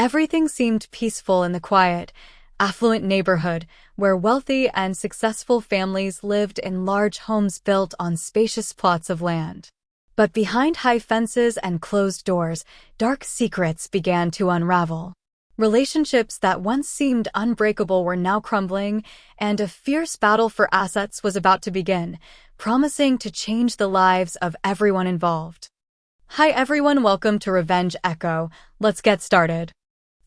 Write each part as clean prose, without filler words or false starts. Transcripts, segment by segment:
Everything seemed peaceful in the quiet, affluent neighborhood where wealthy and successful families lived in large homes built on spacious plots of land. But behind high fences and closed doors, dark secrets began to unravel. Relationships that once seemed unbreakable were now crumbling, and a fierce battle for assets was about to begin, promising to change the lives of everyone involved. Hi everyone, welcome to Revenge Echo. Let's get started.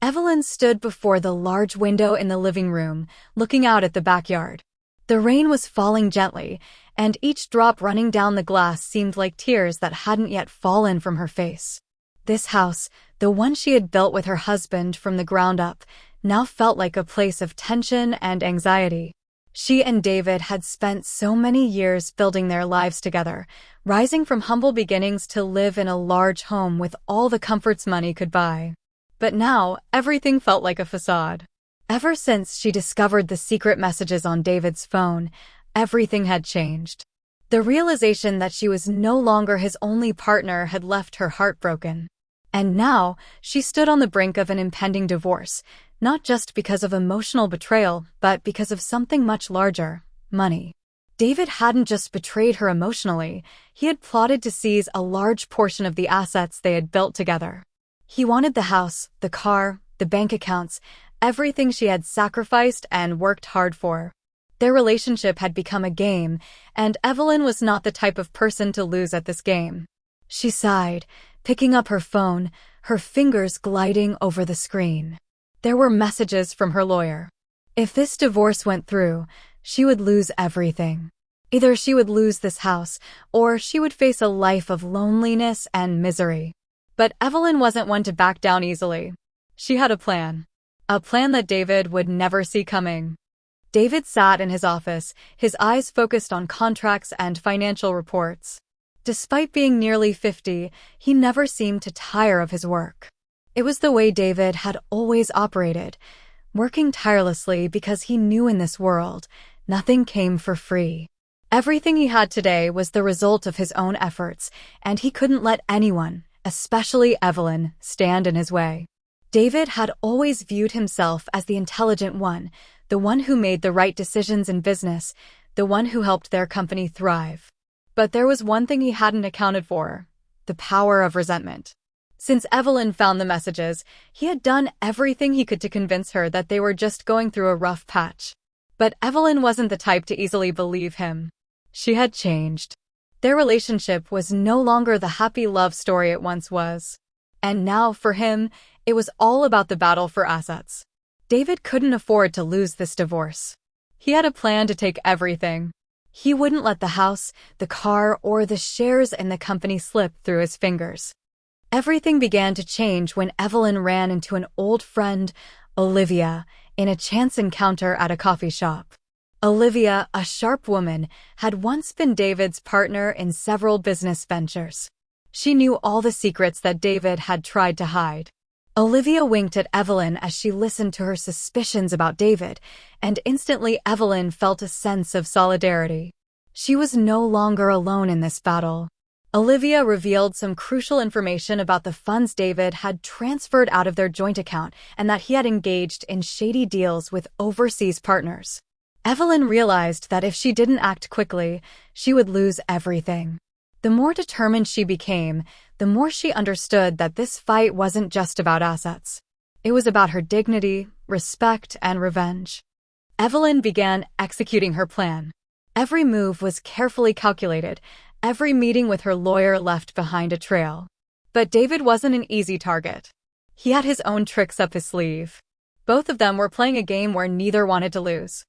Evelyn stood before the large window in the living room, looking out at the backyard. The rain was falling gently, and each drop running down the glass seemed like tears that hadn't yet fallen from her face. This house, the one she had built with her husband from the ground up, now felt like a place of tension and anxiety. She and David had spent so many years building their lives together, rising from humble beginnings to live in a large home with all the comforts money could buy. But now, everything felt like a facade. Ever since she discovered the secret messages on David's phone, everything had changed. The realization that she was no longer his only partner had left her heartbroken. And now, she stood on the brink of an impending divorce, not just because of emotional betrayal, but because of something much larger: money. David hadn't just betrayed her emotionally, he had plotted to seize a large portion of the assets they had built together. He wanted the house, the car, the bank accounts, everything she had sacrificed and worked hard for. Their relationship had become a game, and Evelyn was not the type of person to lose at this game. She sighed, picking up her phone, her fingers gliding over the screen. There were messages from her lawyer. If this divorce went through, she would lose everything. Either she would lose this house, or she would face a life of loneliness and misery. But Evelyn wasn't one to back down easily. She had a plan. A plan that David would never see coming. David sat in his office, his eyes focused on contracts and financial reports. Despite being nearly 50, he never seemed to tire of his work. It was the way David had always operated, working tirelessly because he knew in this world, nothing came for free. Everything he had today was the result of his own efforts, and he couldn't let anyone, especially Evelyn, stand in his way. David had always viewed himself as the intelligent one, the one who made the right decisions in business, the one who helped their company thrive. But there was one thing he hadn't accounted for: the power of resentment. Since Evelyn found the messages, he had done everything he could to convince her that they were just going through a rough patch. But Evelyn wasn't the type to easily believe him. She had changed. Their relationship was no longer the happy love story it once was. And now, for him, it was all about the battle for assets. David couldn't afford to lose this divorce. He had a plan to take everything. He wouldn't let the house, the car, or the shares in the company slip through his fingers. Everything began to change when Evelyn ran into an old friend, Olivia, in a chance encounter at a coffee shop. Olivia, a sharp woman, had once been David's partner in several business ventures. She knew all the secrets that David had tried to hide. Olivia winked at Evelyn as she listened to her suspicions about David, and instantly Evelyn felt a sense of solidarity. She was no longer alone in this battle. Olivia revealed some crucial information about the funds David had transferred out of their joint account and that he had engaged in shady deals with overseas partners. Evelyn realized that if she didn't act quickly, she would lose everything. The more determined she became, the more she understood that this fight wasn't just about assets. It was about her dignity, respect, and revenge. Evelyn began executing her plan. Every move was carefully calculated. Every meeting with her lawyer left behind a trail. But David wasn't an easy target. He had his own tricks up his sleeve. Both of them were playing a game where neither wanted to lose.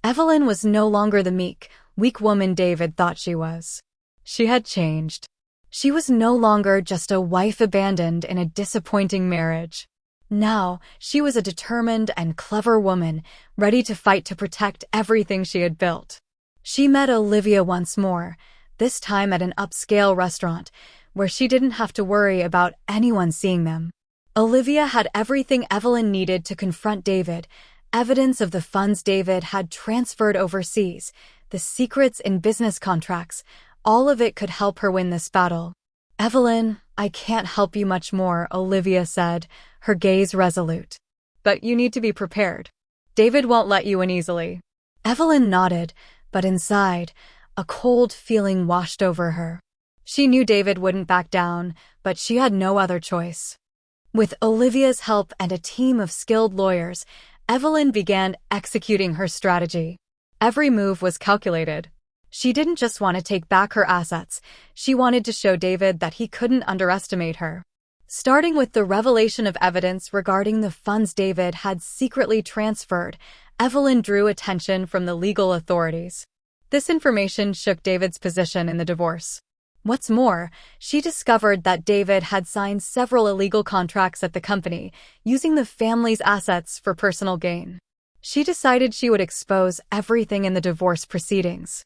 Evelyn was no longer the meek, weak woman David thought she was. She had changed. She was no longer just a wife abandoned in a disappointing marriage. Now, she was a determined and clever woman, ready to fight to protect everything she had built. She met Olivia once more, this time at an upscale restaurant, where she didn't have to worry about anyone seeing them. Olivia had everything Evelyn needed to confront David: evidence of the funds David had transferred overseas, the secrets in business contracts. All of it could help her win this battle. Evelyn, "I can't help you much more," Olivia said, her gaze resolute. "But you need to be prepared. David won't let you in easily." Evelyn nodded, but inside, a cold feeling washed over her. She knew David wouldn't back down, but she had no other choice. With Olivia's help and a team of skilled lawyers, Evelyn began executing her strategy. Every move was calculated. She didn't just want to take back her assets, she wanted to show David that he couldn't underestimate her. Starting with the revelation of evidence regarding the funds David had secretly transferred, Evelyn drew attention from the legal authorities. This information shook David's position in the divorce. What's more, she discovered that David had signed several illegal contracts at the company, using the family's assets for personal gain. She decided she would expose everything in the divorce proceedings.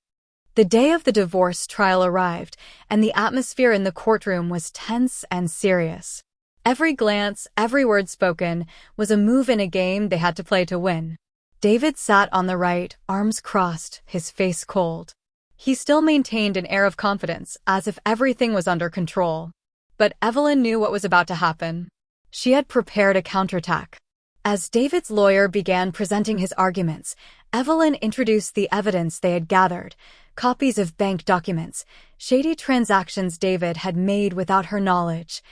The day of the divorce trial arrived, and the atmosphere in the courtroom was tense and serious. Every glance, every word spoken, was a move in a game they had to play to win. David sat on the right, arms crossed, his face cold. He still maintained an air of confidence, as if everything was under control. But Evelyn knew what was about to happen. She had prepared a counterattack. As David's lawyer began presenting his arguments, Evelyn introduced the evidence they had gathered, copies of bank documents, shady transactions David had made without her knowledge,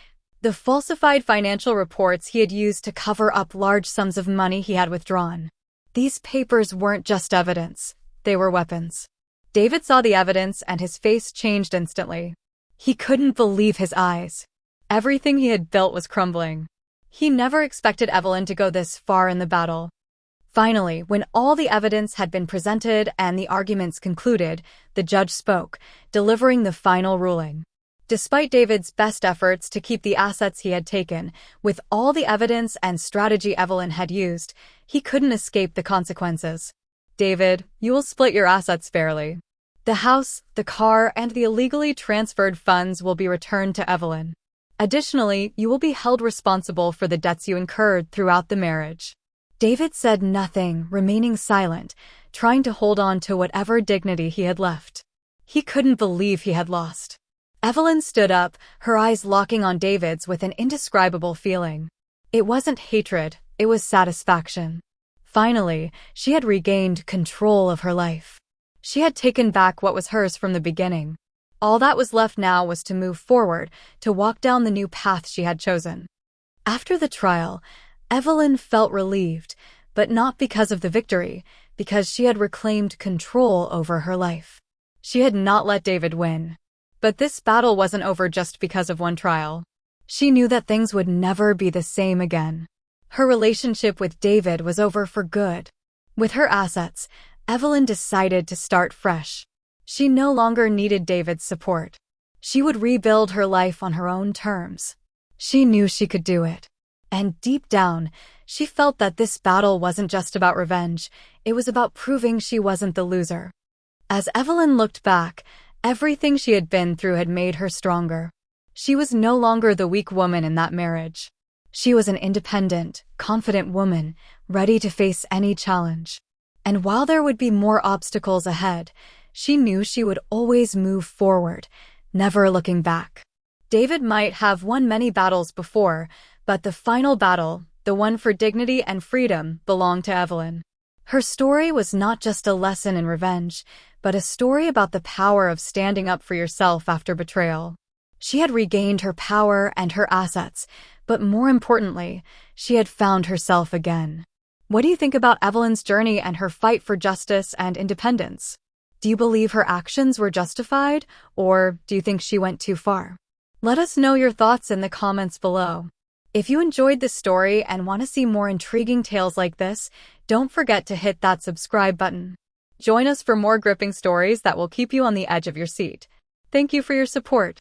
the falsified financial reports he had used to cover up large sums of money he had withdrawn. These papers weren't just evidence, they were weapons. David saw the evidence and his face changed instantly. He couldn't believe his eyes. Everything he had built was crumbling. He never expected Evelyn to go this far in the battle. Finally, when all the evidence had been presented and the arguments concluded, the judge spoke, delivering the final ruling. Despite David's best efforts to keep the assets he had taken, with all the evidence and strategy Evelyn had used, he couldn't escape the consequences. "David, you will split your assets fairly. The house, the car, and the illegally transferred funds will be returned to Evelyn. Additionally, you will be held responsible for the debts you incurred throughout the marriage." David said nothing, remaining silent, trying to hold on to whatever dignity he had left. He couldn't believe he had lost. Evelyn stood up, her eyes locking on David's with an indescribable feeling. It wasn't hatred, it was satisfaction. Finally, she had regained control of her life. She had taken back what was hers from the beginning. All that was left now was to move forward, to walk down the new path she had chosen. After the trial, Evelyn felt relieved, but not because of the victory, because she had reclaimed control over her life. She had not let David win. But this battle wasn't over just because of one trial. She knew that things would never be the same again. Her relationship with David was over for good. With her assets, Evelyn decided to start fresh. She no longer needed David's support. She would rebuild her life on her own terms. She knew she could do it. And deep down, she felt that this battle wasn't just about revenge, it was about proving she wasn't the loser. As Evelyn looked back, everything she had been through had made her stronger. She was no longer the weak woman in that marriage. She was an independent, confident woman, ready to face any challenge. And while there would be more obstacles ahead, she knew she would always move forward, never looking back. David might have won many battles before, but the final battle, the one for dignity and freedom, belonged to Evelyn. Her story was not just a lesson in revenge, but a story about the power of standing up for yourself after betrayal. She had regained her power and her assets, but more importantly, she had found herself again. What do you think about Evelyn's journey and her fight for justice and independence? Do you believe her actions were justified, or do you think she went too far? Let us know your thoughts in the comments below. If you enjoyed this story and want to see more intriguing tales like this, don't forget to hit that subscribe button. Join us for more gripping stories that will keep you on the edge of your seat. Thank you for your support.